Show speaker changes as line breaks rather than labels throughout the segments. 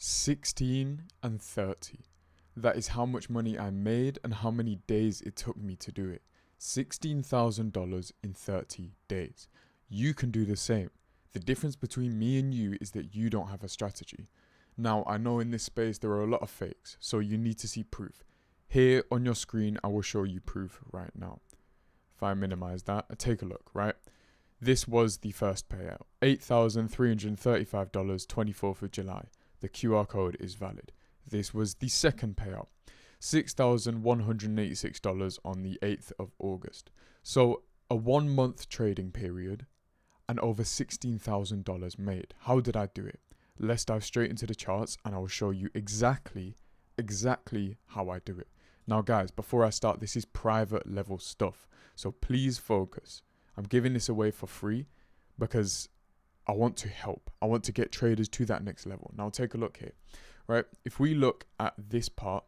16 and 30. That is how much money I made and how many days it took me to do it. $16,000 in 30 days. You can do the same. The difference between me and you is that you don't have a strategy. Now, I know in this space there are a lot of fakes, so you need to see proof. Here on your screen, I will show you proof right now. If I minimize that, take a look, right? This was the first payout. $8,335, 24th of July. The QR code is valid. This was the second payout. $6,186 on the 8th of August. So a 1 month trading period and over $16,000 made. How did I do it? Let's dive straight into the charts and I will show you exactly how I do it. Now guys, before I start, this is private level stuff. So please focus. I'm giving this away for free because I want to help. I want to get traders to that next level. Now take a look here, right? If we look at this part,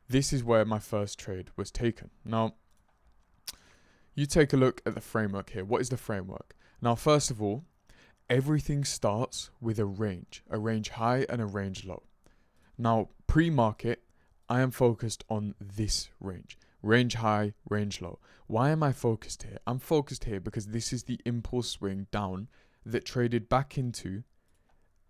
this is where my first trade was taken. Now, you take a look at the framework here. What is the framework? Now, first of all, everything starts with a range high and a range low. Now, pre-market, I am focused on this range high, range low. Why am I focused here? I'm focused here because this is the impulse swing down that traded back into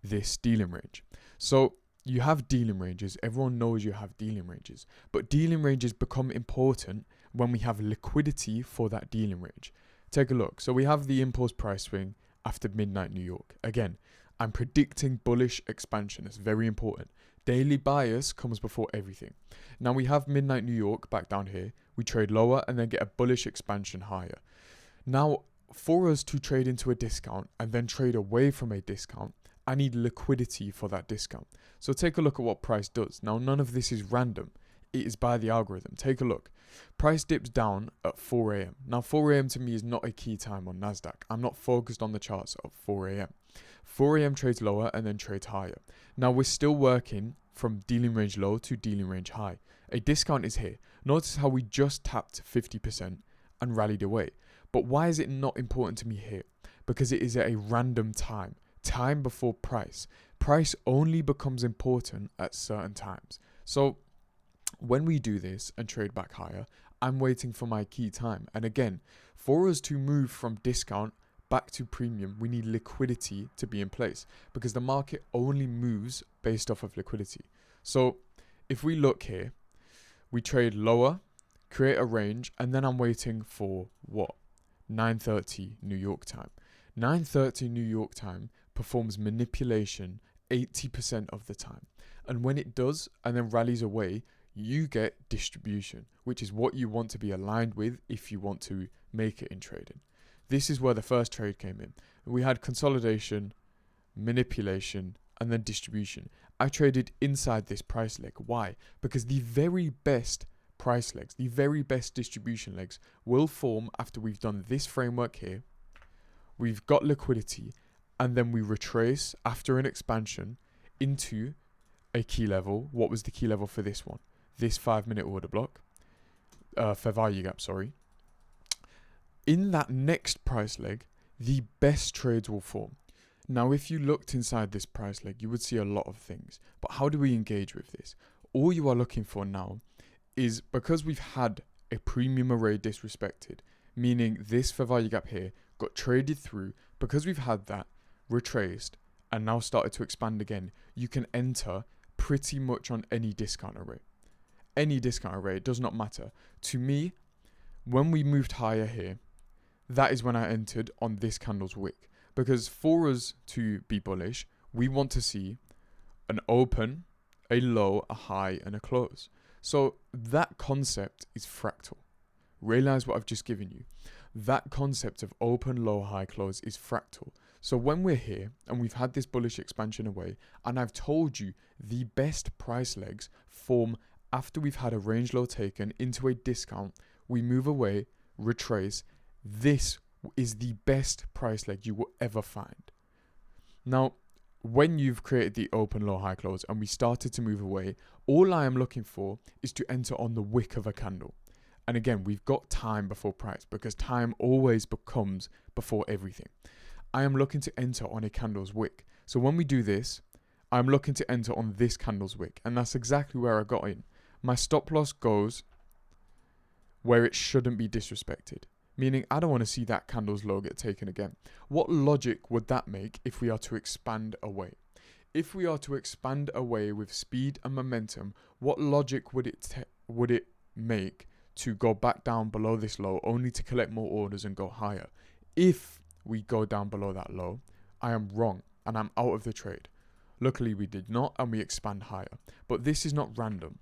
this dealing range. So you have dealing ranges. Everyone knows you have dealing ranges, but dealing ranges become important when we have liquidity for that dealing range. Take a look. So we have the impulse price swing after midnight New York. Again, I'm predicting bullish expansion. It's very important. Daily bias comes before everything. Now we have midnight New York back down here. We trade lower and then get a bullish expansion higher. Now, for us to trade into a discount and then trade away from a discount, I need liquidity for that discount. So take a look at what price does. Now, none of this is random. It is by the algorithm. Take a look. Price dips down at 4 a.m. Now, 4 a.m. to me is not a key time on NASDAQ. I'm not focused on the charts at 4 a.m. 4 a.m. trades lower and then trades higher. Now, we're still working from dealing range low to dealing range high. A discount is here. Notice how we just tapped 50% and rallied away. But why is it not important to me here? Because it is at a random time before price. Price only becomes important at certain times. So when we do this and trade back higher, I'm waiting for my key time. And again, for us to move from discount back to premium, we need liquidity to be in place because the market only moves based off of liquidity. So if we look here, we trade lower, create a range, and then I'm waiting for what? 9:30 New York time. 9:30 New York time performs manipulation 80% of the time. And when it does and then rallies away, you get distribution, which is what you want to be aligned with if you want to make it in trading. This is where the first trade came in. We had consolidation, manipulation, and then distribution. I traded inside this price leg. Why? Because the very best price legs, the very best distribution legs will form after we've done this framework here. We've got liquidity and then we retrace after an expansion into a key level. What was the key level for this one? This 5-minute order block, fair value gap, sorry. In that next price leg, the best trades will form. Now, if you looked inside this price leg, you would see a lot of things. But how do we engage with this? All you are looking for now is because we've had a premium array disrespected, meaning this fair value gap here got traded through, because we've had that retraced and now started to expand again, you can enter pretty much on any discount array. Any discount array, it does not matter. To me, when we moved higher here, that is when I entered on this candle's wick. Because for us to be bullish, we want to see an open, a low, a high, and a close. So that concept is fractal. Realize what I've just given you. That concept of open, low, high, close is fractal. So when we're here and we've had this bullish expansion away, and I've told you the best price legs form after we've had a range low taken into a discount, we move away, retrace. This is the best price leg you will ever find. Now, when you've created the open, low, high, close, and we started to move away, all I am looking for is to enter on the wick of a candle. And again, we've got time before price because time always becomes before everything. I am looking to enter on a candle's wick. So when we do this, I'm looking to enter on this candle's wick, and that's exactly where I got in. My stop loss goes where it shouldn't be disrespected, meaning I don't want to see that candle's low get taken again. What logic would that make if we are to expand away? If we are to expand away with speed and momentum, what logic would it make to go back down below this low only to collect more orders and go higher? If we go down below that low, I am wrong and I'm out of the trade. Luckily we did not, and we expand higher. But this is not random.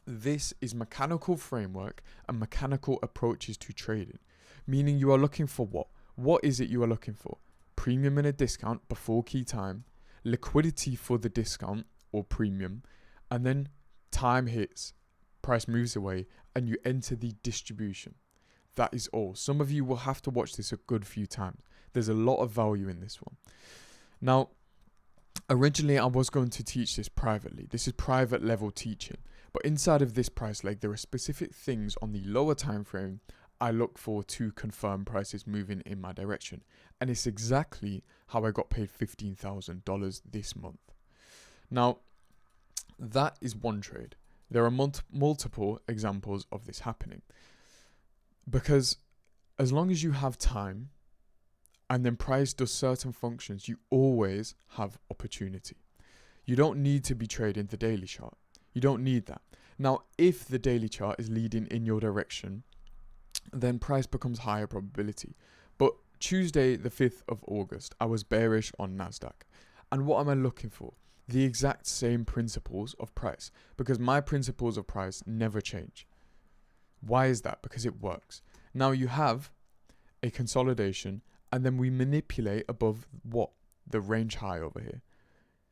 This is mechanical framework and mechanical approaches to trading. Meaning you are looking for what? What is it you are looking for? Premium and a discount before key time, liquidity for the discount or premium, and then time hits, price moves away, and you enter the distribution. That is all. Some of you will have to watch this a good few times. There's a lot of value in this one. Now, originally I was going to teach this privately. This is private level teaching. But inside of this price leg, there are specific things on the lower time frame I look for to confirm prices moving in my direction. And it's exactly how I got paid $15,000 this month. Now, that is one trade. There are multiple examples of this happening. Because as long as you have time and then price does certain functions, you always have opportunity. You don't need to be trading the daily chart. You don't need that. Now, if the daily chart is leading in your direction, then price becomes higher probability. But Tuesday, the 5th of August, I was bearish on NASDAQ. And what am I looking for? The exact same principles of price, because my principles of price never change. Why is that? Because it works. Now you have a consolidation, and then we manipulate above what? The range high over here.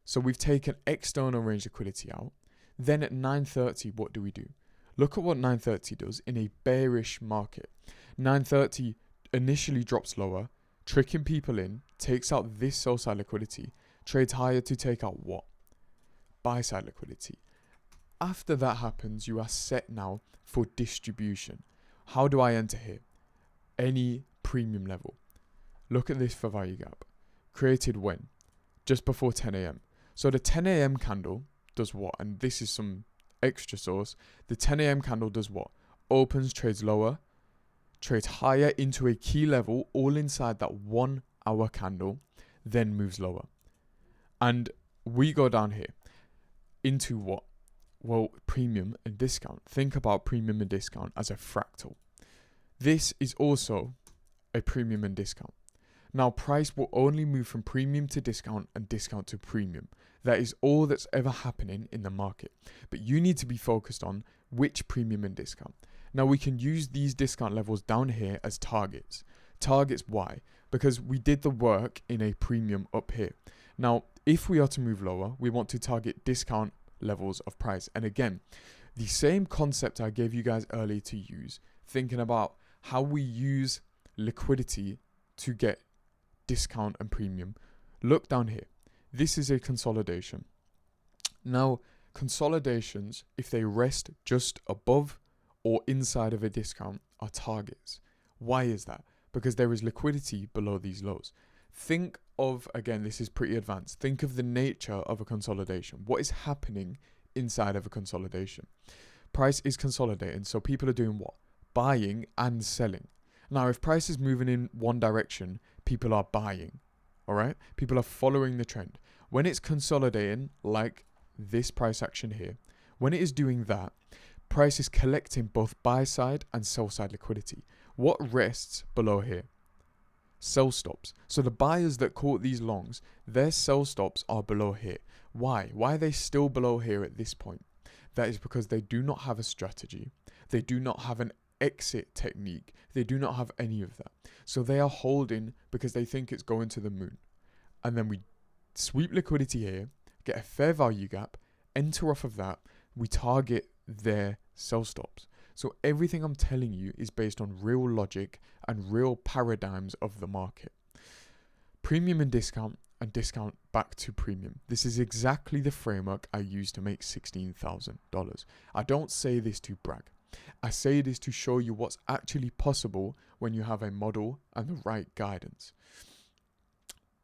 So we've taken external range liquidity out. Then at 9:30, what do we do? Look at what 9:30 does in a bearish market. 9:30 initially drops lower, tricking people in, takes out this sell side liquidity, trades higher to take out what? Buy side liquidity. After that happens, you are set now for distribution. How do I enter here? Any premium level. Look at this for value gap. Created when? Just before 10 a.m. So the 10 a.m. candle does what? And this is some extra sauce. The 10 a.m. candle does what? Opens, trades lower, trades higher into a key level, all inside that 1 hour candle, then moves lower. And we go down here into what? Well, premium and discount. Think about premium and discount as a fractal. This is also a premium and discount. Now, price will only move from premium to discount and discount to premium. That is all that's ever happening in the market. But you need to be focused on which premium and discount. Now, we can use these discount levels down here as targets. Targets, why? Because we did the work in a premium up here. Now, if we are to move lower, we want to target discount levels of price. And again, the same concept I gave you guys earlier to use, thinking about how we use liquidity to get discount and premium. Look down here. This is a consolidation. Now, consolidations, if they rest just above or inside of a discount, are targets. Why is that? Because there is liquidity below these lows. Think of, again, this is pretty advanced. Think of the nature of a consolidation. What is happening inside of a consolidation? Price is consolidating, so people are doing what? Buying and selling. Now, if price is moving in one direction, people are buying, all right? People are following the trend. When it's consolidating, like this price action here, when it is doing that, price is collecting both buy side and sell side liquidity. What rests below here? Sell stops. So the buyers that caught these longs, their sell stops are below here. Why? Why are they still below here at this point? That is because they do not have a strategy. They do not have an exit technique. They do not have any of that. So they are holding because they think it's going to the moon. And then we sweep liquidity here, get a fair value gap, enter off of that, we target their sell stops. So everything I'm telling you is based on real logic and real paradigms of the market. Premium and discount back to premium. This is exactly the framework I use to make $16,000. I don't say this to brag. I say this to show you what's actually possible when you have a model and the right guidance.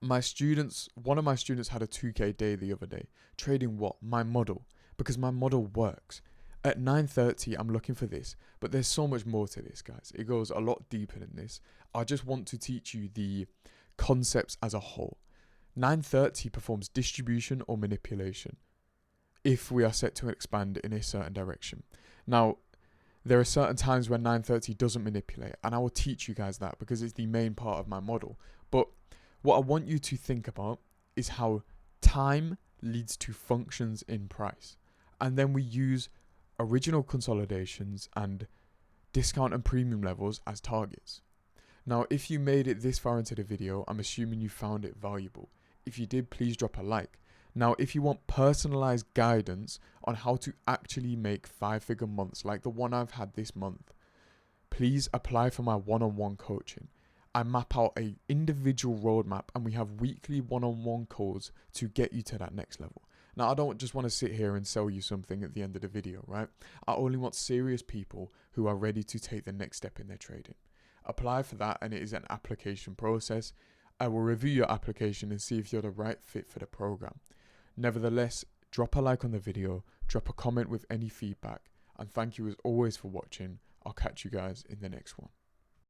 one of my students had a 2K day the other day, trading what? My model, because my model works. At 9:30, I'm looking for this, but there's so much more to this, guys. It goes a lot deeper than this. I just want to teach you the concepts as a whole. 9:30 performs distribution or manipulation if we are set to expand in a certain direction. Now, there are certain times when 9:30 doesn't manipulate, and I will teach you guys that because it's the main part of my model. But what I want you to think about is how time leads to functions in price. And then we use original consolidations and discount and premium levels as targets. Now, if you made it this far into the video, I'm assuming you found it valuable. If you did, please drop a like. Now, if you want personalized guidance on how to actually make 5-figure months like the one I've had this month, please apply for my one-on-one coaching. I map out an individual roadmap and we have weekly one-on-one calls to get you to that next level. Now, I don't just want to sit here and sell you something at the end of the video, right? I only want serious people who are ready to take the next step in their trading. Apply for that, and it is an application process. I will review your application and see if you're the right fit for the program. Nevertheless, drop a like on the video, drop a comment with any feedback, and thank you as always for watching. I'll catch you guys in the next one.